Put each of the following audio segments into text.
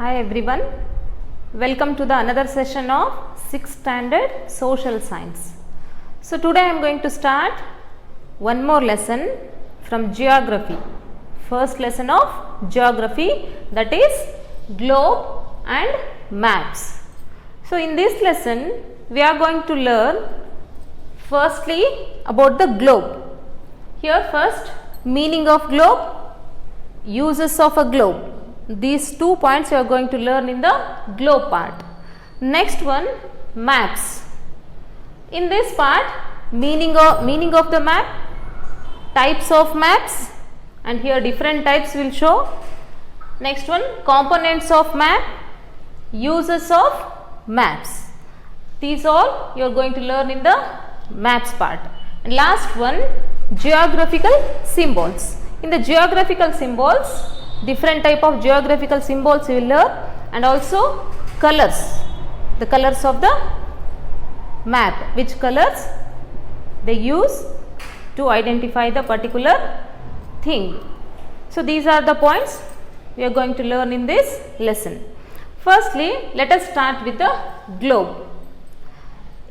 Hi everyone, welcome to the another session of 6th standard social science. So today I am going to start one more lesson from geography. First lesson of geography, that is globe and maps. So in this lesson we are going to learn firstly about the globe. Here first meaning of globe, uses of a globe. These 2 points you are going to learn in the globe part. Next one, maps. In this part, meaning of the map, types of maps, and here different types will show. Next one, components of map, uses of maps. These all you are going to learn in the maps part. And last one, geographical symbols. In the geographical symbols, different type of geographical symbols you will learn, and also colors, the colors of the map, which colors they use to identify the particular thing. So these are the points we are going to learn in this lesson. Firstly, let us start with the globe.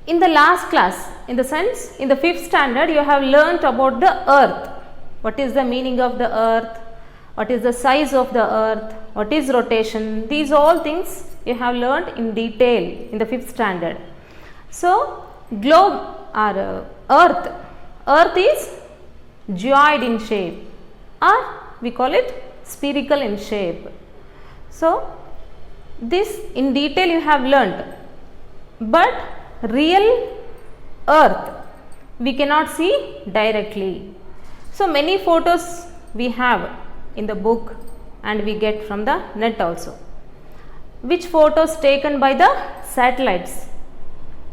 In the last class, in the 5th standard, you have learnt about the earth. What is the meaning of the earth? What is the size of the earth? What is rotation? These all things you have learnt in detail in the 5th standard. So, globe or earth. Earth is geoid in shape, or we call it spherical in shape. So, this in detail you have learnt, but real earth we cannot see directly. So, many photos we have in the book and we get from the net also. Which photos taken by the satellites?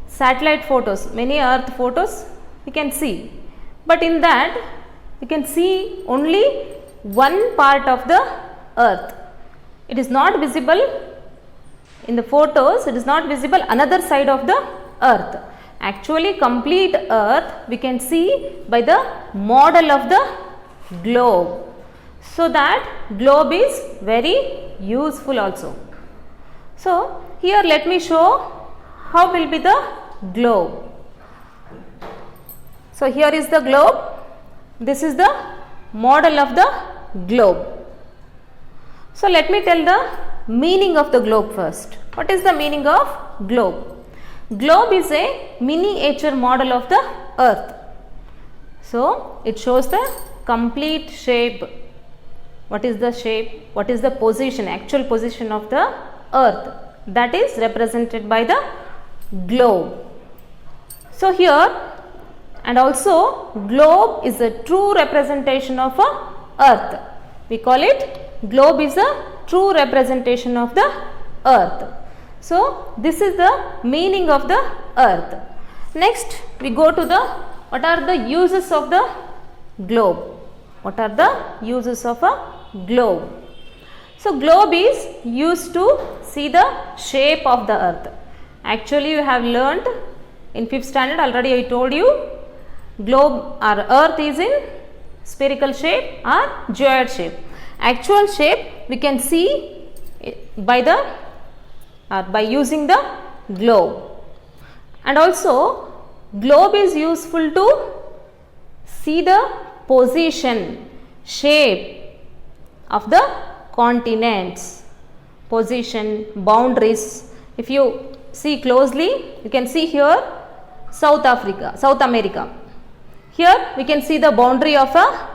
Satellite photos, many earth photos we can see, but in that we can see only one part of the earth. It is not visible in the photos, it is not visible another side of the earth. Actually complete earth we can see by the model of the globe. So that globe is very useful also. So here let me show how will be the globe. So here is the globe. This is the model of the globe. So let me tell the meaning of the globe first. What is the meaning of globe? Globe is a miniature model of the earth. So it shows the complete shape. What is the shape? What is the position, actual position of the earth? That is represented by the globe. So here, and also globe is a true representation of a earth. We call it globe is a true representation of the earth. So this is the meaning of the earth. Next we go to the what are the uses of the globe. What are the uses of a globe? So globe is used to see the shape of the earth. Actually you have learned in 5th standard already, I told you globe or earth is in spherical shape or geoid shape. Actual shape we can see by using the globe. And also globe is useful to see the position, shape of the continents, position, boundaries. If you see closely, you can see here South America. Here we can see the boundary of a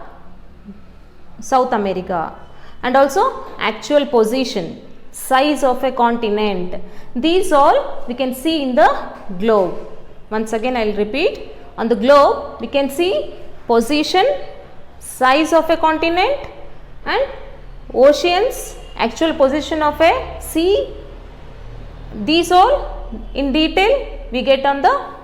South America, and also actual position, size of a continent. These all we can see in the globe. Once again I will repeat, on the globe we can see position, size of a continent, and oceans, actual position of a sea. These all in detail we get on the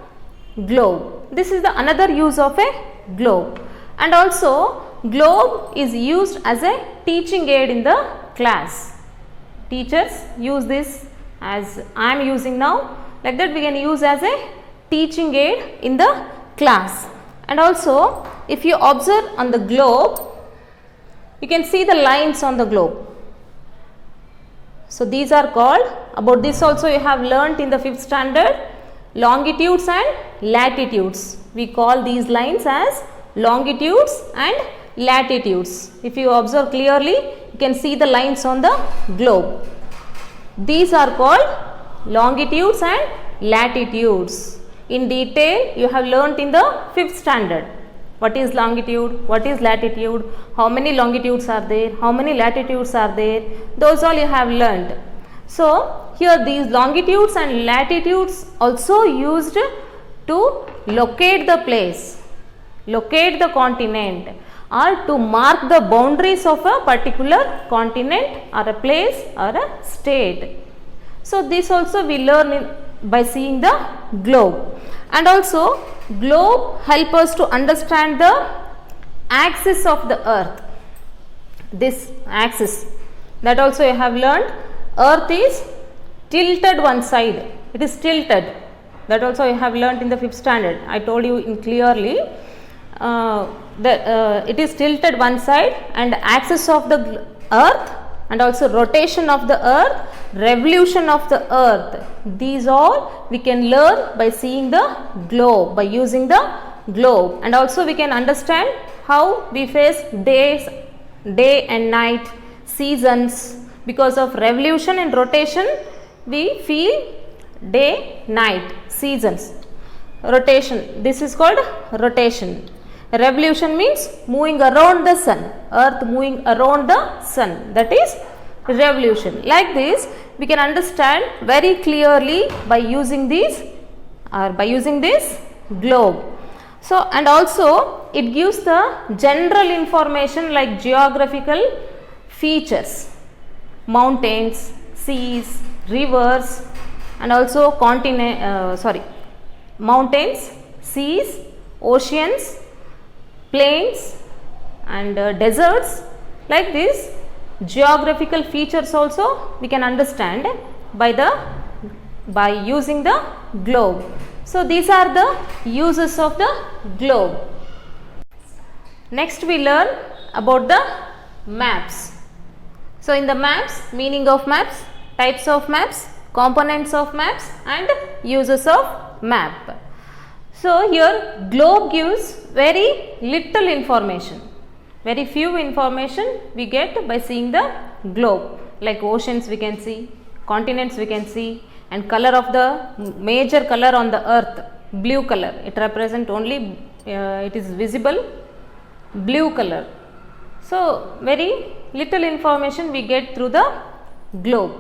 globe. This is the another use of a globe. And also globe is used as a teaching aid in the class. Teachers use this as I am using now. Like that we can use as a teaching aid in the class. And also if you observe on the globe, you can see the lines on the globe. So these are called, about this also you have learnt in the 5th standard, longitudes and latitudes. We call these lines as longitudes and latitudes. If you observe clearly, you can see the lines on the globe. These are called longitudes and latitudes. In detail, you have learnt in the 5th standard. What is longitude? What is latitude? How many longitudes are there? How many latitudes are there? Those all you have learnt. So, here these longitudes and latitudes also used to locate the place, locate the continent, or to mark the boundaries of a particular continent or a place or a state. So, this also we learn by seeing the globe. And also globe help us to understand the axis of the earth. This axis, that also you have learned. Earth is tilted one side, it is tilted, that also you have learnt in the 5th standard. I told you in clearly that it is tilted one side, and axis of the earth, and also rotation of the earth, revolution of the earth. These all we can learn by seeing the globe, by using the globe. And also we can understand how we face days, day and night, seasons. Because of revolution and rotation, we feel day, night, seasons. Rotation, this is called rotation. Revolution means moving around the sun, earth moving around the sun, that is revolution. Like this we can understand very clearly by using these, or by using this globe. So, and also it gives the general information like geographical features, mountains, seas, rivers, and also mountains, seas, oceans, plains and deserts. Like this geographical features also we can understand by using the globe. So these are the uses of the globe. Next we learn about the maps. So in the maps, meaning of maps, types of maps, components of maps and uses of map. So here globe gives very little information, very few information we get by seeing the globe, like oceans we can see, continents we can see, and color of the major color on the earth, blue color, it represents only, it is visible blue color. So very little information we get through the globe,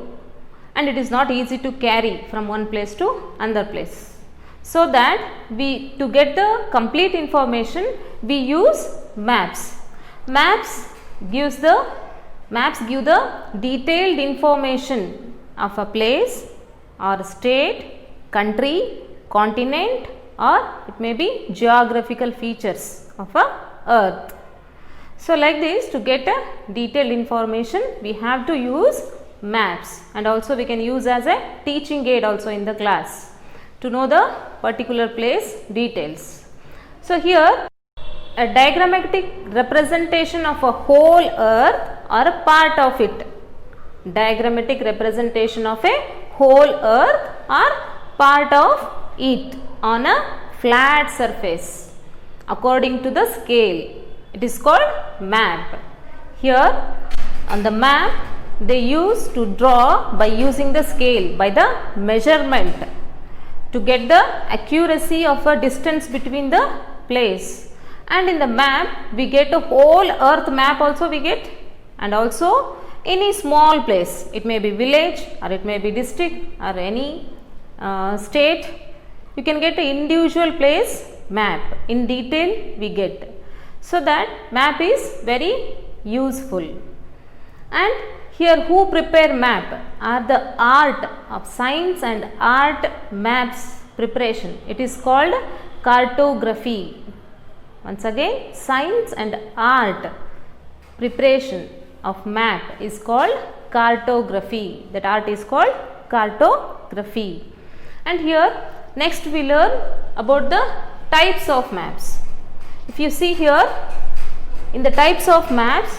and it is not easy to carry from one place to another place. So that to get the complete information we use maps. Maps give the detailed information of a place or state, country, continent, or it may be geographical features of a earth. So like this, to get a detailed information we have to use maps, and also we can use as a teaching aid also in the class to know the particular place details. So here a diagrammatic representation of a whole earth or a part of it. Diagrammatic representation of a whole earth or part of it on a flat surface according to the scale. It is called map. Here on the map they use to draw by using the scale, by the measurement, to get the accuracy of a distance between the place. And in the map we get a whole earth map also we get, and also any small place, it may be village or it may be district or any state, you can get an individual place map in detail we get. So that map is very useful. And here who prepare map are the art of science and art maps preparation. It is called cartography. Once again, science and art preparation of map is called cartography. That art is called cartography. And here next we learn about the types of maps. If you see here in the types of maps,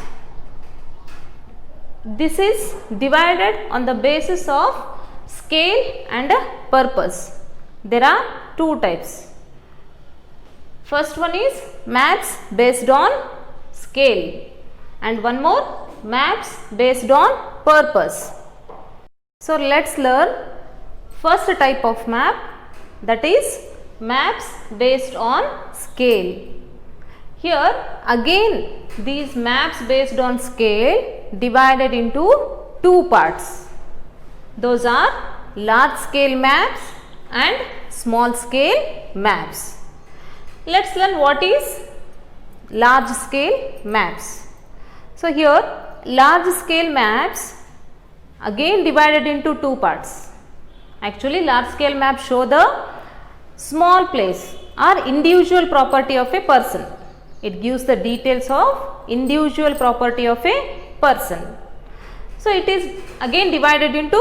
this is divided on the basis of scale and purpose. There are two types. First one is maps based on scale and one more maps based on purpose. So let's learn first type of map, that is maps based on scale. Here again these maps based on scale divided into two parts. Those are large scale maps and small scale maps. Let's learn what is large scale maps. So here large scale maps again divided into two parts. Actually large scale maps show the small place or individual property of a person. It gives the details of individual property of a person. So it is again divided into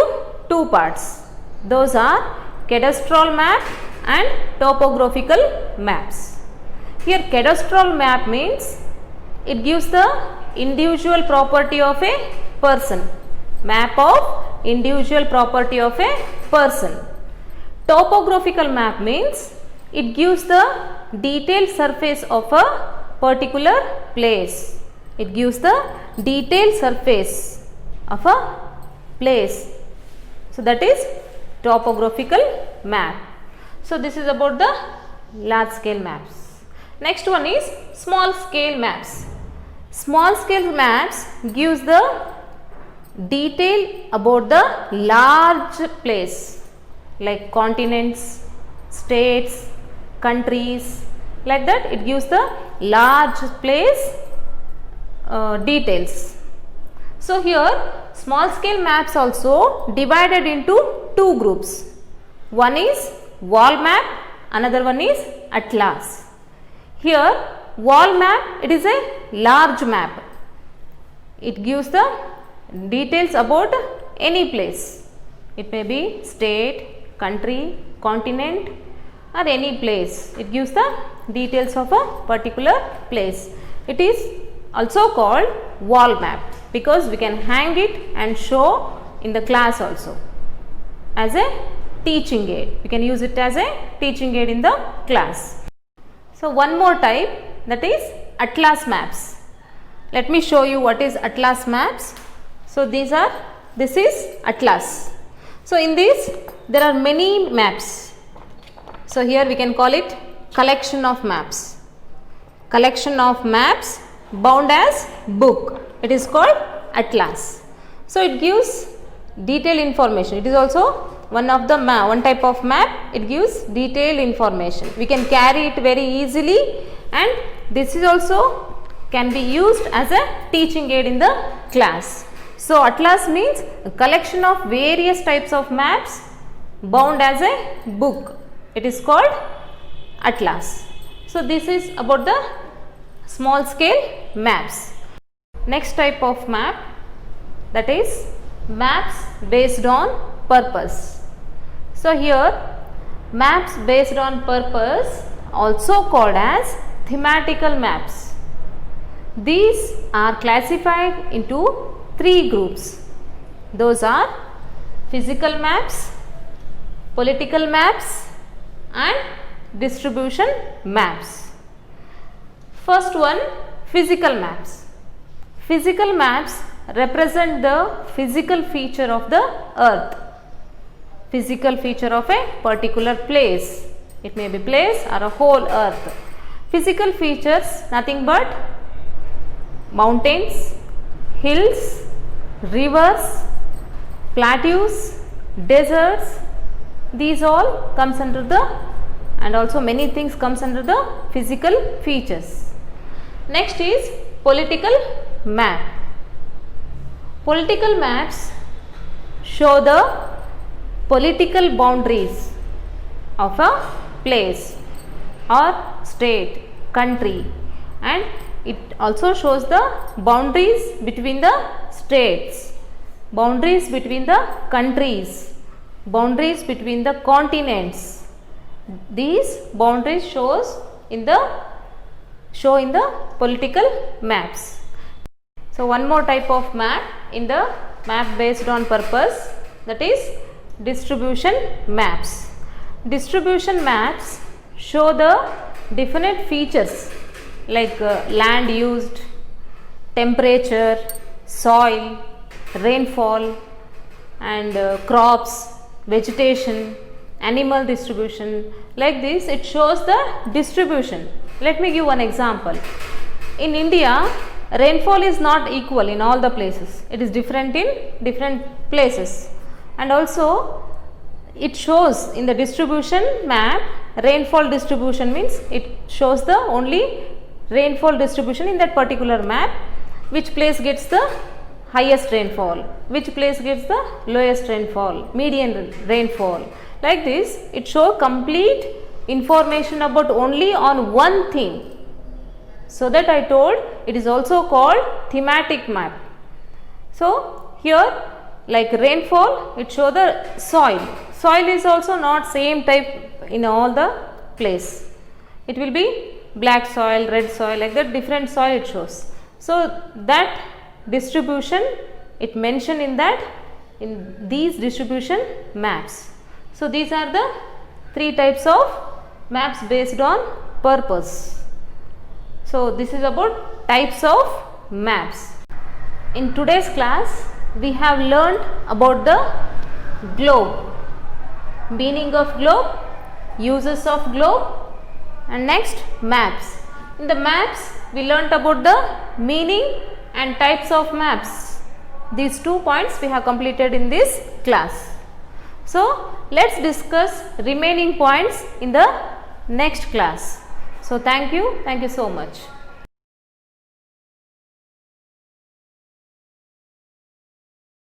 two parts. Those are cadastral map and topographical maps. Here cadastral map means it gives the individual property of a person. Map of individual property of a person. Topographical map means it gives the detailed surface of a particular place. It gives the detailed surface of a place. So that is topographical map. So this is about the large scale maps. Next one is small scale maps. Small scale maps gives the detail about the large place like continents, states, countries, like that it gives the large place details. So here small scale maps also divided into two groups. One is wall map, another one is atlas. Here wall map, it is a large map. It gives the details about any place. It may be state, country, continent or any place. It gives the details of a particular place. It is also called wall map because we can hang it and show in the class also as a teaching aid. We can use it as a teaching aid in the class. So one more type, that is atlas maps. Let me show you what is atlas maps. So this is atlas. So in this there are many maps. So here we can call it collection of maps. Collection of maps bound as book. It is called atlas. So it gives detailed information. It is also one type of map. It gives detailed information. We can carry it very easily, and this is also can be used as a teaching aid in the class. So atlas means a collection of various types of maps bound as a book. It is called atlas. So this is about the small scale maps. Next type of map, that is maps based on purpose. So here maps based on purpose, also called as thematical maps. These are classified into three groups. Those are physical maps, political maps and distribution maps. First one, physical maps. Physical maps represent the physical feature of the earth. Physical feature of a particular place. It may be place or a whole earth. Physical features nothing but mountains, hills, rivers, plateaus, deserts. These all comes under the, and also many things comes under the physical features. Next is political map. Political maps show the political boundaries of a place or state, country, and it also shows the boundaries between the states, boundaries between the countries, boundaries between the continents. These boundaries show in the political maps. So one more type of map in the map based on purpose, that is distribution maps. Distribution maps show the definite features like land used, temperature, soil, rainfall, and crops, vegetation, animal distribution. Like this, it shows the distribution. Let me give one example. In India, rainfall is not equal in all the places. It is different in different places, and also it shows in the distribution map rainfall distribution, means it shows the only rainfall distribution in that particular map, which place gets the highest rainfall, which place gets the lowest rainfall, median rainfall. Like this, it shows complete information about only on one thing. So that I told it is also called thematic map. So here, like rainfall, it show the soil. Soil is also not same type in all the place. It will be black soil, red soil, like that different soil it shows. So that distribution it mentioned in that, in these distribution maps. So these are the three types of maps based on purpose. So this is about types of maps. In today's class, we have learned about the globe, meaning of globe, uses of globe, and next maps. In the maps, we learnt about the meaning and types of maps. These 2 points we have completed in this class. So let's discuss remaining points in the next class. So thank you so much.